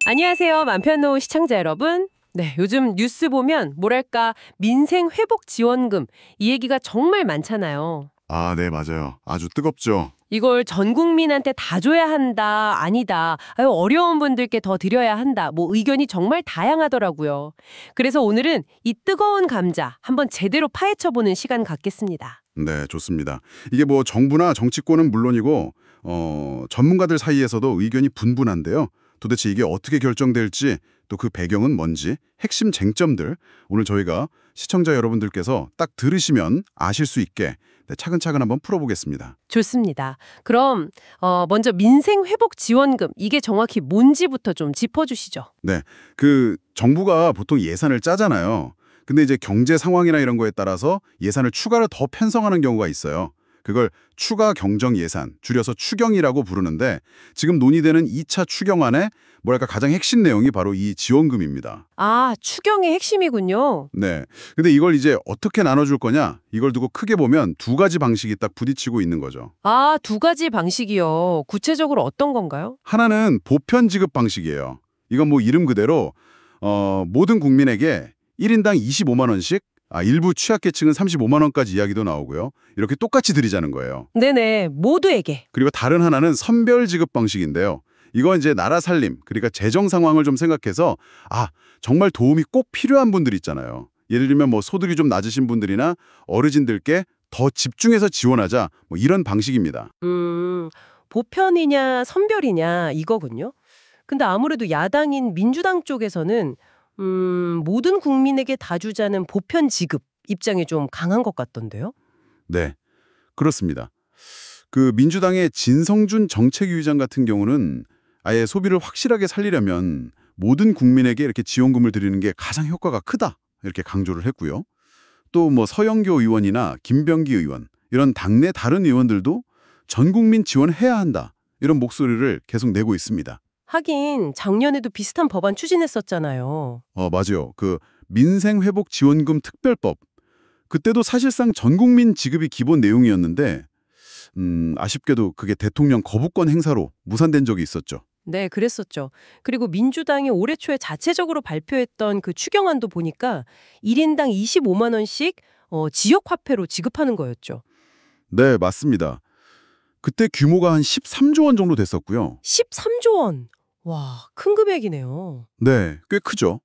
안녕하세요. 만편노 시청자 여러분. 네, 요즘 뉴스 보면 뭐랄까 민생 회복 지원금 이 얘기가 정말 많잖아요. 아, 네, 맞아요. 아주 뜨겁죠. 이걸 전 국민한테 다 줘야 한다, 아니다. 아유, 어려운 분들께 더 드려야 한다. 뭐 의견이 정말 다양하더라고요. 그래서 오늘은 이 뜨거운 감자 한번 제대로 파헤쳐보는 시간 갖겠습니다. 네, 좋습니다. 이게 뭐 정부나 정치권은 물론이고 전문가들 사이에서도 의견이 분분한데요. 도대체 이게 어떻게 결정될지 또 그 배경은 뭔지 핵심 쟁점들 오늘 저희가 시청자 여러분들께서 딱 들으시면 아실 수 있게 차근차근 한번 풀어보겠습니다. 좋습니다. 그럼 먼저 민생 회복 지원금 이게 정확히 뭔지부터 좀 짚어주시죠. 네, 그 정부가 보통 예산을 짜잖아요. 근데 이제 경제 상황이나 이런 거에 따라서 예산을 추가로 더 편성하는 경우가 있어요. 그걸 추가 경정 예산, 줄여서 추경이라고 부르는데 지금 논의되는 2차 추경안에 뭐랄까 가장 핵심 내용이 바로 이 지원금입니다. 아, 추경의 핵심이군요. 네. 근데 이걸 이제 어떻게 나눠줄 거냐? 이걸 두고 크게 보면 두 가지 방식이 딱 부딪히고 있는 거죠. 아, 두 가지 방식이요. 구체적으로 어떤 건가요? 하나는 보편 지급 방식이에요. 이건 뭐 이름 그대로 모든 국민에게 1인당 25만 원씩, 일부 취약계층은 35만 원까지 이야기도 나오고요. 이렇게 똑같이 드리자는 거예요. 네네, 모두에게. 그리고 다른 하나는 선별 지급 방식인데요. 이건 이제 나라 살림, 그러니까 재정 상황을 좀 생각해서 정말 도움이 꼭 필요한 분들 있잖아요. 예를 들면 뭐 소득이 좀 낮으신 분들이나 어르신들께 더 집중해서 지원하자 뭐 이런 방식입니다. 보편이냐 선별이냐 이거군요. 근데 아무래도 야당인 민주당 쪽에서는 모든 국민에게 다 주자는 보편 지급 입장이 좀 강한 것 같던데요. 네, 그렇습니다. 그 민주당의 진성준 정책위의장 같은 경우는 아예 소비를 확실하게 살리려면 모든 국민에게 이렇게 지원금을 드리는 게 가장 효과가 크다 이렇게 강조를 했고요. 또 뭐 서영교 의원이나 김병기 의원 이런 당내 다른 의원들도 전 국민 지원해야 한다 이런 목소리를 계속 내고 있습니다. 하긴 작년에도 비슷한 법안 추진했었잖아요. 맞아요. 그 민생회복지원금 특별법 그때도 사실상 전 국민 지급이 기본 내용이었는데 아쉽게도 그게 대통령 거부권 행사로 무산된 적이 있었죠. 네, 그랬었죠. 그리고 민주당이 올해 초에 자체적으로 발표했던 그 추경안도 보니까 1인당 25만 원씩 지역화폐로 지급하는 거였죠. 네, 맞습니다. 그때 규모가 한 13조 원 정도 됐었고요. 13조 원. 와, 큰 금액이네요. 네, 꽤 크죠.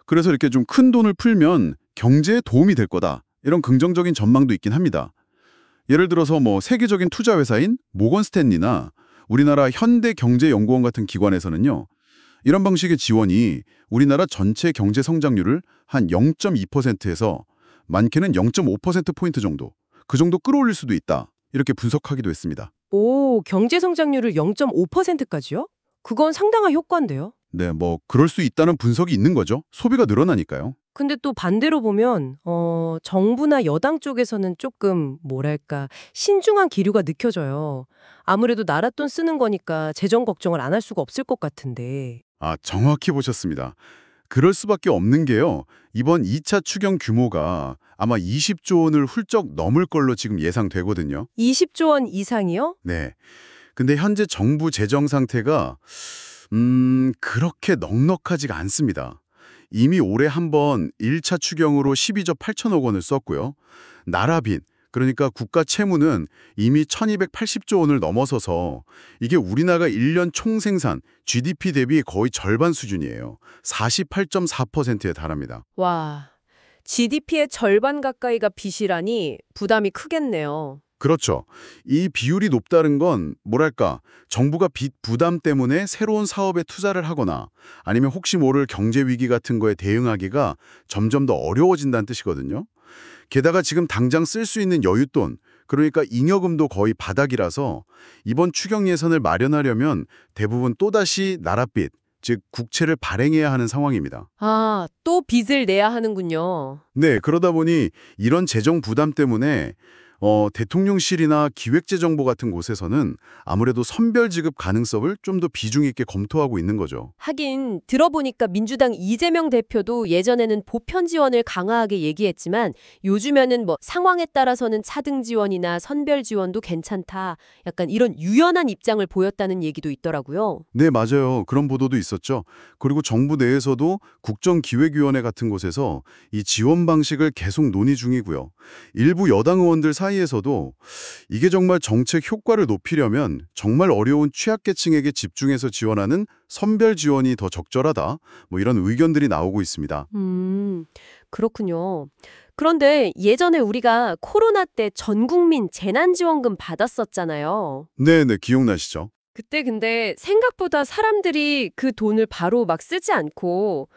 그래서 이렇게 좀 큰 돈을 풀면 경제에 도움이 될 거다. 이런 긍정적인 전망도 있긴 합니다. 예를 들어서 뭐 세계적인 투자 회사인 모건 스탠리나 우리나라 현대경제연구원 같은 기관에서는요. 이런 방식의 지원이 우리나라 전체 경제 성장률을 한 0.2%에서 많게는 0.5%포인트 정도, 그 정도 끌어올릴 수도 있다. 이렇게 분석하기도 했습니다. 오, 경제 성장률을 0.5%까지요? 그건 상당한 효과인데요. 네, 뭐 그럴 수 있다는 분석이 있는 거죠. 소비가 늘어나니까요. 근데 또 반대로 보면 정부나 여당 쪽에서는 조금 뭐랄까 신중한 기류가 느껴져요. 아무래도 나라 돈 쓰는 거니까 재정 걱정을 안 할 수가 없을 것 같은데. 정확히 보셨습니다. 그럴 수밖에 없는 게요. 이번 2차 추경 규모가 아마 20조 원을 훌쩍 넘을 걸로 지금 예상되거든요. 20조 원 이상이요? 네. 근데 현재 정부 재정 상태가 그렇게 넉넉하지가 않습니다. 이미 올해 한번 1차 추경으로 12조 8천억 원을 썼고요. 나라 빚, 그러니까 국가 채무는 이미 1280조 원을 넘어서서 이게 우리나라 1년 총생산, GDP 대비 거의 절반 수준이에요. 48.4%에 달합니다. 와, GDP의 절반 가까이가 빚이라니 부담이 크겠네요. 그렇죠. 이 비율이 높다는 건 뭐랄까 정부가 빚 부담 때문에 새로운 사업에 투자를 하거나 아니면 혹시 모를 경제 위기 같은 거에 대응하기가 점점 더 어려워진다는 뜻이거든요. 게다가 지금 당장 쓸 수 있는 여윳돈, 그러니까 잉여금도 거의 바닥이라서 이번 추경 예산을 마련하려면 대부분 또다시 나라빚, 즉 국채를 발행해야 하는 상황입니다. 아, 또 빚을 내야 하는군요. 네, 그러다 보니 이런 재정 부담 때문에 대통령실이나 기획재정부 같은 곳에서는 아무래도 선별 지급 가능성을 좀 더 비중 있게 검토하고 있는 거죠. 하긴 들어보니까 민주당 이재명 대표도 예전에는 보편 지원을 강화하게 얘기했지만 요즘에는 뭐 상황에 따라서는 차등 지원이나 선별 지원도 괜찮다. 약간 이런 유연한 입장을 보였다는 얘기도 있더라고요. 네, 맞아요. 그런 보도도 있었죠. 그리고 정부 내에서도 국정기획위원회 같은 곳에서 이 지원 방식을 계속 논의 중이고요. 일부 여당 의원들 사이에서도 이게 정말 정책 효과를 높이려면 정말 어려운 취약계층에게 집중해서 지원하는 선별 지원이 더 적절하다. 뭐 이런 의견들이 나오고 있습니다. 그렇군요. 그런데 예전에 우리가 코로나 때 전 국민 재난지원금 받았었잖아요. 네, 기억나시죠? 그때 근데 생각보다 사람들이 그 돈을 바로 막 쓰지 않고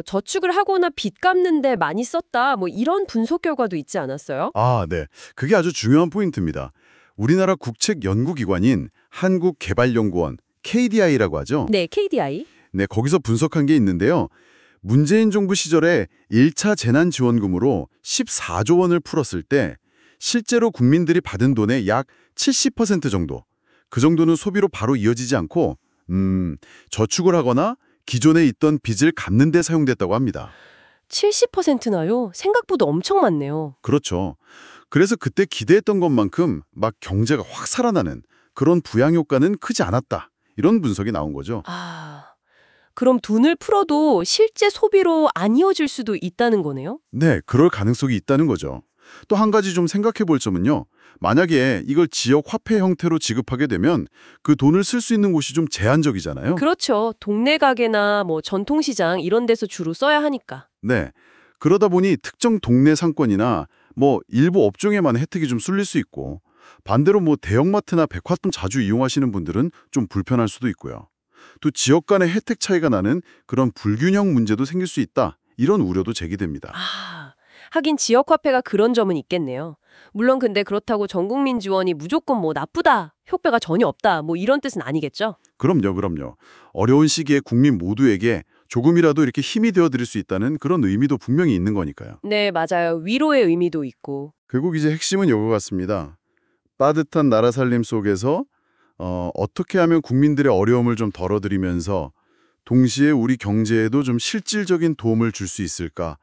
저축을 하거나 빚 갚는데 많이 썼다. 뭐 이런 분석 결과도 있지 않았어요? 아, 네. 그게 아주 중요한 포인트입니다. 우리나라 국책 연구기관인 한국개발연구원, KDI라고 하죠. 네, KDI. 네, 거기서 분석한 게 있는데요. 문재인 정부 시절에 1차 재난지원금으로 14조 원을 풀었을 때 실제로 국민들이 받은 돈의 약 70% 정도, 그 정도는 소비로 바로 이어지지 않고 저축을 하거나 기존에 있던 빚을 갚는 데 사용됐다고 합니다. 70%나요? 생각보다 엄청 많네요. 그렇죠. 그래서 그때 기대했던 것만큼 막 경제가 확 살아나는 그런 부양 효과는 크지 않았다. 이런 분석이 나온 거죠. 그럼 돈을 풀어도 실제 소비로 안 이어질 수도 있다는 거네요? 네, 그럴 가능성이 있다는 거죠. 또 한 가지 좀 생각해 볼 점은요. 만약에 이걸 지역 화폐 형태로 지급하게 되면 그 돈을 쓸 수 있는 곳이 좀 제한적이잖아요. 그렇죠. 동네 가게나 뭐 전통시장 이런 데서 주로 써야 하니까. 네. 그러다 보니 특정 동네 상권이나 뭐 일부 업종에만 혜택이 좀 쏠릴 수 있고 반대로 뭐 대형마트나 백화점 자주 이용하시는 분들은 좀 불편할 수도 있고요. 또 지역 간의 혜택 차이가 나는 그런 불균형 문제도 생길 수 있다. 이런 우려도 제기됩니다. 하긴 지역화폐가 그런 점은 있겠네요. 물론 근데 그렇다고 전국민 지원이 무조건 뭐 나쁘다, 효과가 전혀 없다, 뭐 이런 뜻은 아니겠죠? 그럼요. 어려운 시기에 국민 모두에게 조금이라도 이렇게 힘이 되어드릴 수 있다는 그런 의미도 분명히 있는 거니까요. 네, 맞아요. 위로의 의미도 있고. 결국 이제 핵심은 이거 같습니다. 빠듯한 나라 살림 속에서 어떻게 하면 국민들의 어려움을 좀 덜어드리면서 동시에 우리 경제에도 좀 실질적인 도움을 줄 수 있을까?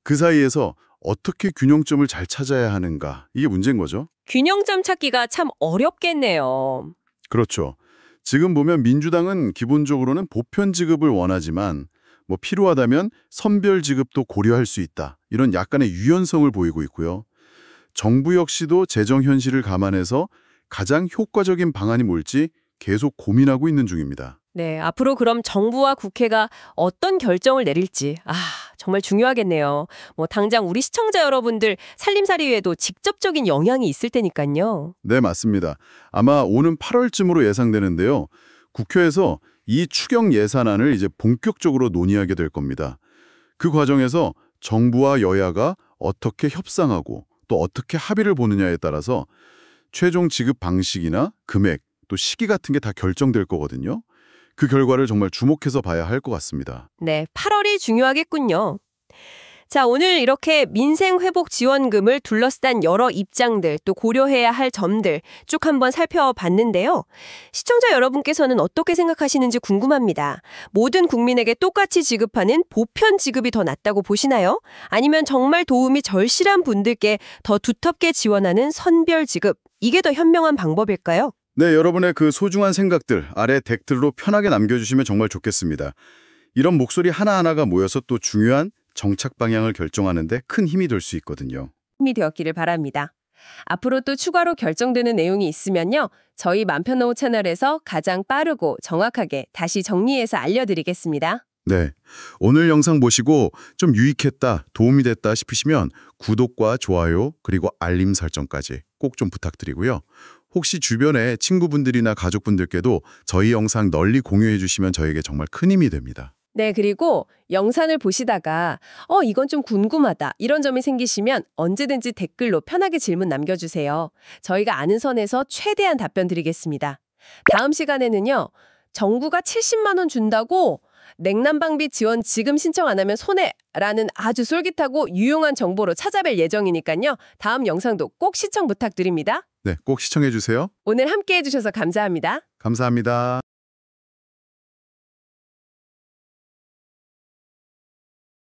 그 사이에서 어떻게 균형점을 잘 찾아야 하는가? 이게 문제인 거죠. 균형점 찾기가 참 어렵겠네요. 그렇죠. 지금 보면 민주당은 기본적으로는 보편 지급을 원하지만 뭐 필요하다면 선별 지급도 고려할 수 있다. 이런 약간의 유연성을 보이고 있고요. 정부 역시도 재정 현실을 감안해서 가장 효과적인 방안이 뭘지 계속 고민하고 있는 중입니다. 네, 앞으로 그럼 정부와 국회가 어떤 결정을 내릴지 정말 중요하겠네요. 뭐 당장 우리 시청자 여러분들 살림살이에도 직접적인 영향이 있을 테니까요. 네, 맞습니다. 아마 오는 8월쯤으로 예상되는데요. 국회에서 이 추경 예산안을 이제 본격적으로 논의하게 될 겁니다. 그 과정에서 정부와 여야가 어떻게 협상하고 또 어떻게 합의를 보느냐에 따라서 최종 지급 방식이나 금액, 또 시기 같은 게 다 결정될 거거든요. 그 결과를 정말 주목해서 봐야 할 것 같습니다. 네, 8월이 중요하겠군요. 자, 오늘 이렇게 민생회복지원금을 둘러싼 여러 입장들, 또 고려해야 할 점들 쭉 한번 살펴봤는데요. 시청자 여러분께서는 어떻게 생각하시는지 궁금합니다. 모든 국민에게 똑같이 지급하는 보편 지급이 더 낫다고 보시나요? 아니면 정말 도움이 절실한 분들께 더 두텁게 지원하는 선별 지급, 이게 더 현명한 방법일까요? 네, 여러분의 그 소중한 생각들 아래 댓글로 편하게 남겨주시면 정말 좋겠습니다. 이런 목소리 하나하나가 모여서 또 중요한 정착 방향을 결정하는 데 큰 힘이 될 수 있거든요. 힘이 되었기를 바랍니다. 앞으로 또 추가로 결정되는 내용이 있으면요. 저희 맘편노우 채널에서 가장 빠르고 정확하게 다시 정리해서 알려드리겠습니다. 네, 오늘 영상 보시고 좀 유익했다, 도움이 됐다 싶으시면 구독과 좋아요 그리고 알림 설정까지 꼭 좀 부탁드리고요. 혹시 주변에 친구분들이나 가족분들께도 저희 영상 널리 공유해 주시면 저에게 정말 큰 힘이 됩니다. 네, 그리고 영상을 보시다가 이건 좀 궁금하다 이런 점이 생기시면 언제든지 댓글로 편하게 질문 남겨주세요. 저희가 아는 선에서 최대한 답변 드리겠습니다. 다음 시간에는요. 정부가 70만 원 준다고 냉난방비 지원 지금 신청 안 하면 손해라는 아주 솔깃하고 유용한 정보로 찾아뵐 예정이니까요. 다음 영상도 꼭 시청 부탁드립니다. 네, 꼭 시청해 주세요. 오늘 함께해 주셔서 감사합니다. 감사합니다.